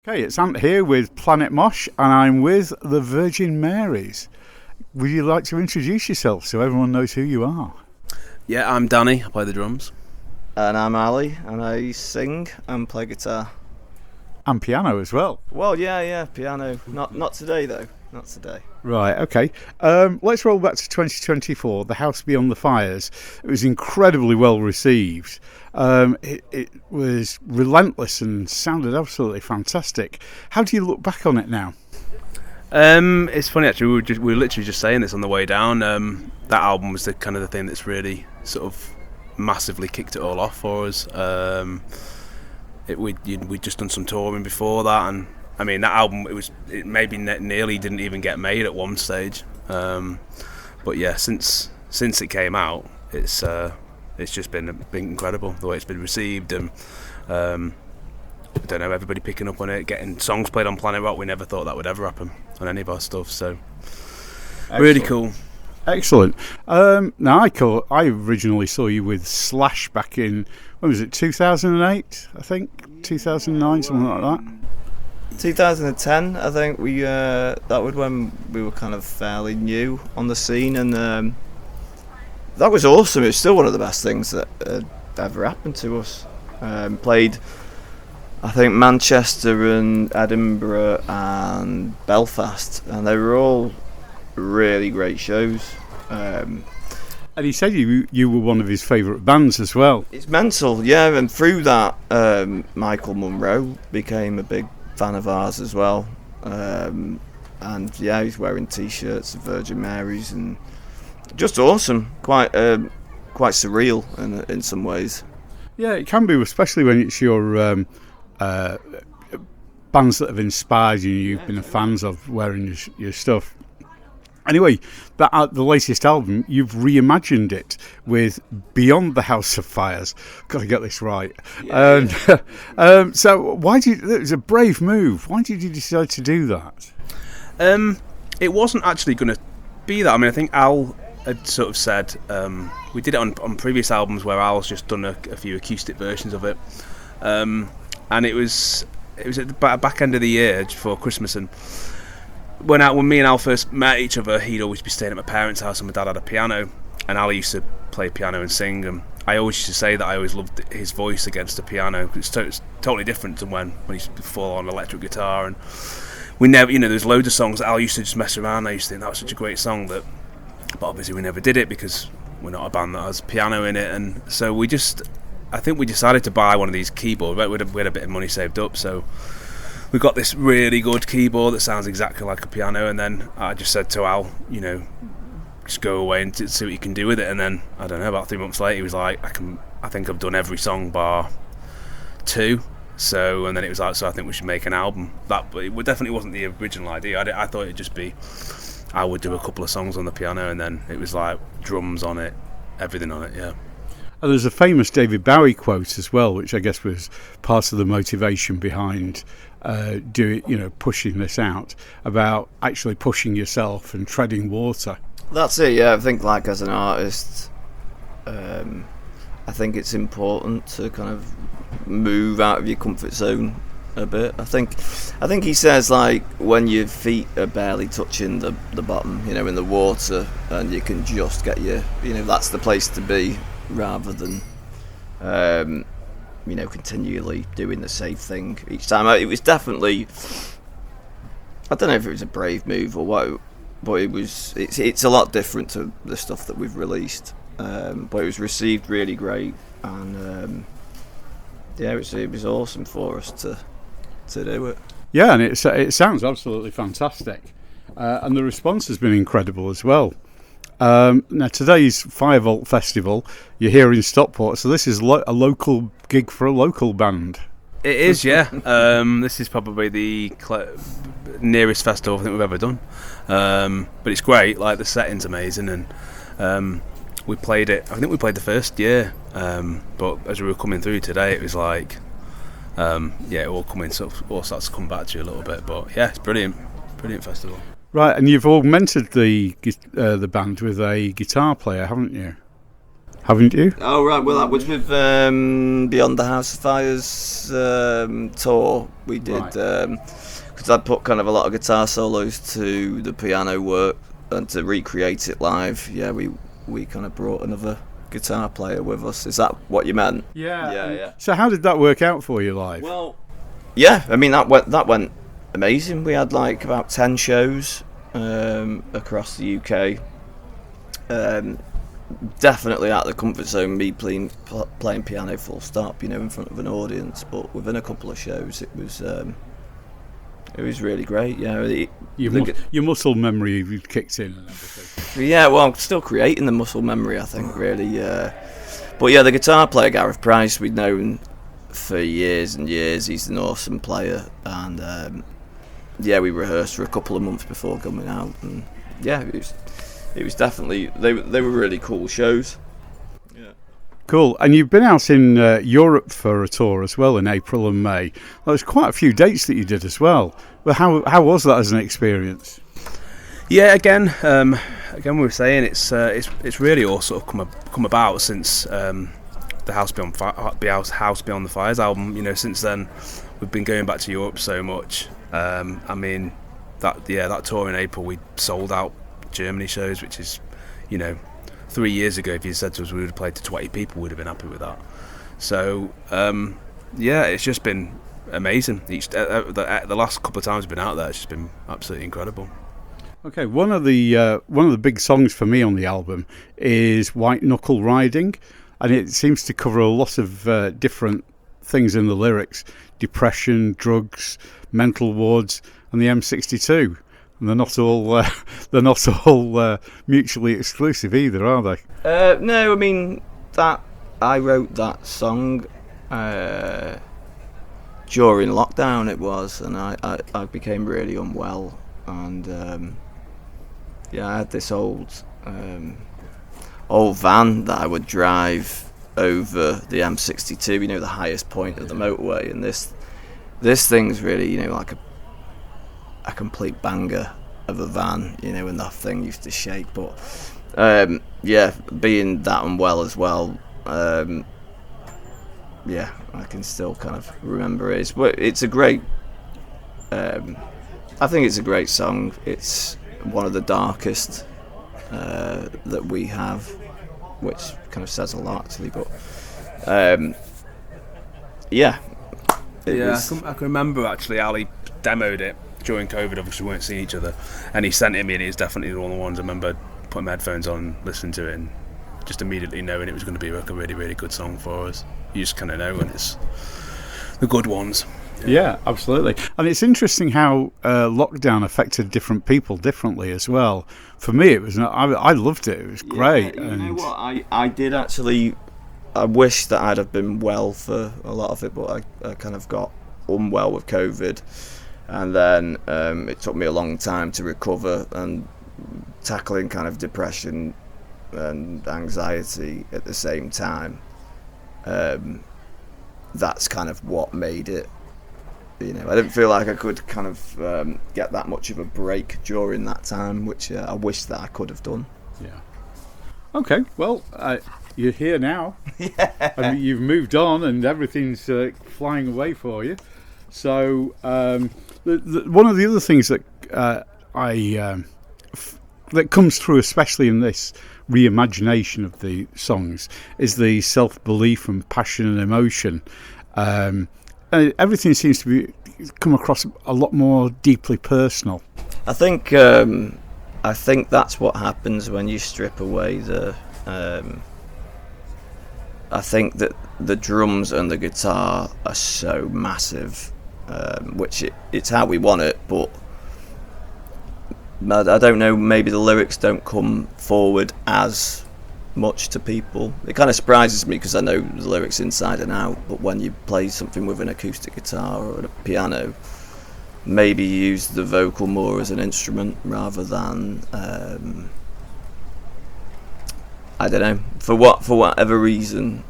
Okay, it's Ant here with Planet Mosh, and I'm with the Virgin Marys. Would you like to introduce yourself so everyone knows who you are? Yeah, I'm Danny. I play the drums. And I'm Ali, and I sing and play guitar. And piano as well. Well, yeah, piano. Not today though. Not today. Right, okay. Let's roll back to 2024, The House Beyond the Fires. It was incredibly well received. It was relentless and sounded absolutely fantastic. How do you look back on it now? It's funny actually. We were literally just saying this on the way down. That album was the kind of the thing that's really sort of massively kicked it all off for us. We'd just done some touring before that, and I mean that album it maybe nearly didn't even get made at one stage. But yeah, since it came out, it's just been incredible the way it's been received, and I don't know, everybody picking up on it, getting songs played on Planet Rock. We never thought that would ever happen on any of our stuff, so excellent. Really cool. Excellent. Now I originally saw you with Slash back in, when was it, 2008 I think, 2009, something like that. 2010, I think that was when we were kind of fairly new on the scene, and that was awesome. It's still one of the best things that ever happened to us. Played, I think, Manchester and Edinburgh and Belfast, and they were all really great shows. And he said you were one of his favourite bands as well. It's mental, yeah, and through that Michael Munro became a big fan of ours as well, and yeah, he's wearing t-shirts of Virgin Marys, and just awesome, quite surreal in some ways. Yeah, it can be, especially when it's your bands that have inspired you, you've been fans of wearing your stuff. Anyway, the latest album, you've reimagined it with Beyond the House of Fires. Got to get this right. Yeah. So it was a brave move. Why did you decide to do that? It wasn't actually going to be that. I mean, I think Al had sort of said, we did it on previous albums where Al's just done a few acoustic versions of it. And it was at the back end of the year, just before Christmas, and when me and Al first met each other, he'd always be staying at my parents' house, and my dad had a piano, and Al used to play piano and sing, and I always used to say that I always loved his voice against the piano. It's totally different than when he used to fall on electric guitar, and we never, there's loads of songs that Al used to just mess around. I used to think that was such a great song, but obviously we never did it because we're not a band that has piano in it, and so I think we decided to buy one of these keyboards. We had a bit of money saved up, so we got this really good keyboard that sounds exactly like a piano, and then I just said to Al, just go away and see what you can do with it. And then, I don't know, about 3 months later, he was like, I think I've done every song bar 2. So, and then it was like, so I think we should make an album. It definitely wasn't the original idea. I thought it'd just be, I would do a couple of songs on the piano, and then it was like drums on it, everything on it, yeah. And there's a famous David Bowie quote as well, which I guess was part of the motivation behind pushing this out, about actually pushing yourself and treading water. That's it, yeah. I think, like, as an artist, I think it's important to kind of move out of your comfort zone a bit. I think he says, like, when your feet are barely touching the bottom, in the water, and you can just get that's the place to be, rather than continually doing the same thing each time. It was definitely, I don't know if it was a brave move or what, but it's a lot different to the stuff that we've released, but it was received really great, and it was awesome for us to do it. Yeah, and it sounds absolutely fantastic, and the response has been incredible as well. Now, today's Firevolt festival, you're here in Stockport, so this is a local gig for a local band. It is, yeah. This is probably the nearest festival I think we've ever done. But it's great, like the setting's amazing, and we played it, I think we played the first year, but as we were coming through today, it was like, it all starts to come back to you a little bit, but yeah, it's brilliant festival. Right, and you've augmented the band with a guitar player, haven't you? haven't you? Oh right, well that was with Beyond the House of Fire's tour. We did because I put kind of a lot of guitar solos to the piano work, and to recreate it live. Yeah, we kind of brought another guitar player with us. Is that what you meant? Yeah. So how did that work out for you live? Well, yeah, I mean that went amazing. We had like about 10 shows across the UK. Definitely out of the comfort zone, me playing piano full stop, in front of an audience. But within a couple of shows, it was really great. Your muscle memory kicked in and everything. Yeah, well, I'm still creating the muscle memory, I think, really. But yeah, the guitar player, Gareth Price, we'd known for years and years. He's an awesome player, and we rehearsed for a couple of months before coming out, and yeah, it was definitely they were really cool shows. Yeah. Cool. And you've been out in Europe for a tour as well in April and May. Well, there's quite a few dates that you did as well. Well, how was that as an experience? Yeah, again, we were saying it's really all sort of come about since the House Beyond the Fires album. Since then we've been going back to Europe so much. I mean, that tour in April we sold out Germany shows, which is, 3 years ago if you said to us we would have played to 20 people, we'd have been happy with that. So it's just been amazing. The last couple of times we've been out there, it's just been absolutely incredible. Okay, one of the big songs for me on the album is White Knuckle Riding, and it seems to cover a lot of different things in the lyrics: depression, drugs, mental wards, and the M62. And they're not all mutually exclusive either, are they? No, I mean that I wrote that song during lockdown. It was, and I became really unwell, and I had this old van that I would drive over the M62, the highest point of the motorway, and this thing's really, like a complete banger of a van, and that thing used to shake. But being that unwell as well, I can still kind of remember it. It's a great, I think it's a great song. It's one of the darkest that we have, which kind of says a lot actually. But I can remember actually Ali demoed it during COVID. Obviously we weren't seeing each other, and he sent it me, and it's definitely one of the ones I remember putting my headphones on, listening to it, and just immediately knowing it was going to be like a really, really good song for us. You just kind of know when it's the good ones. Yeah, absolutely. And it's interesting how lockdown affected different people differently as well. For me, it was I loved it. It was great. Yeah, you know what? I did actually. I wish that I'd have been well for a lot of it, but I kind of got unwell with COVID, and then it took me a long time to recover, and tackling kind of depression and anxiety at the same time. That's kind of what made it. I didn't feel like I could kind of get that much of a break during that time, which I wish that I could have done. Yeah. Okay, well, you're here now. Yeah. I mean, you've moved on and everything's flying away for you. So one of the other things that that comes through, especially in this reimagination of the songs, is the self-belief and passion and emotion. And everything seems to be come across a lot more deeply personal. I think that's what happens when you strip away the. I think that the drums and the guitar are so massive, which it's how we want it, but I don't know, maybe the lyrics don't come forward as much to people. It kind of surprises me because I know the lyrics inside and out, but when you play something with an acoustic guitar or a piano, maybe you use the vocal more as an instrument rather than I don't know, for whatever reason,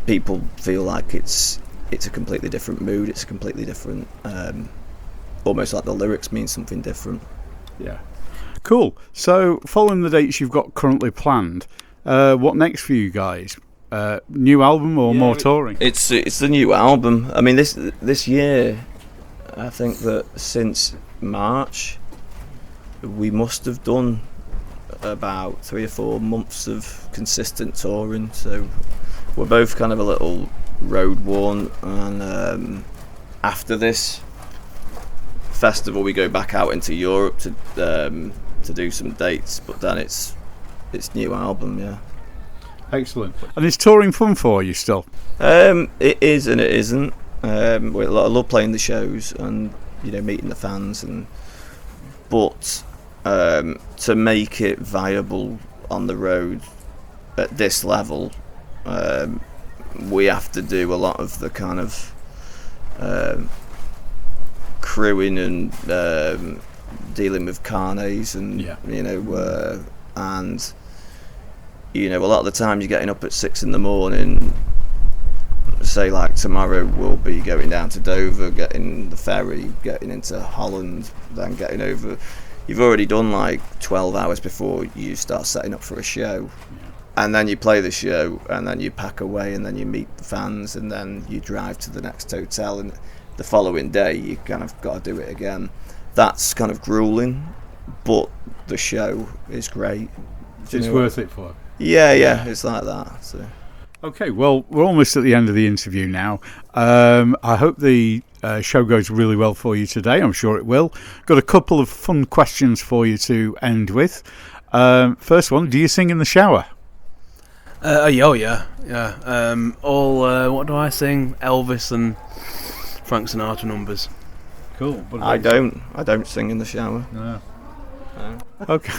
people feel like it's a completely different mood, it's a completely different almost like the lyrics mean something different. Yeah. Cool. So, following the dates you've got currently planned, What next for you guys? New album or more touring? It's the new album. I mean, this year, I think that since March, we must have done about 3 or 4 months of consistent touring. So we're both kind of a little road worn, and after this festival, we go back out into Europe to do some dates. But then it's new album, yeah. Excellent. And is touring fun for you still? It is and it isn't. I love playing the shows and meeting the fans, but to make it viable on the road at this level, we have to do a lot of the kind of crewing and dealing with carnets and and a lot of the time you're getting up at 6 a.m. Say like tomorrow we'll be going down to Dover, getting the ferry, getting into Holland, then getting over. You've already done like 12 hours before you start setting up for a show, and then you play the show, and then you pack away, and then you meet the fans, and then you drive to the next hotel, and the following day you kind of got to do it again. That's kind of grueling, but the show is great. It's worth it for you. Yeah, it's like that. So. Okay, well, we're almost at the end of the interview now. I hope the show goes really well for you today. I'm sure it will. Got a couple of fun questions for you to end with. First one, do you sing in the shower? Yeah. What do I sing? Elvis and Frank Sinatra numbers. Cool. I don't sing in the shower. No. Okay,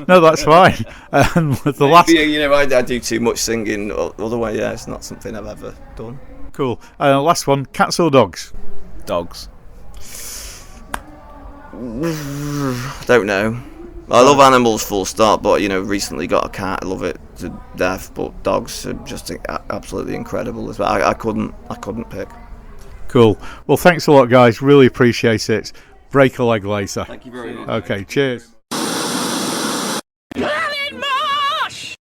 no, that's fine. And with the last, I do too much singing. Otherwise, it's not something I've ever done. Cool. Last one: cats or dogs? Dogs. Don't know. I love animals, full stop. But recently got a cat. I love it to death. But dogs are just absolutely incredible as well. I couldn't pick. Cool. Well, thanks a lot, guys. Really appreciate it. Break a leg later. Thank you very much. Okay. Cheers.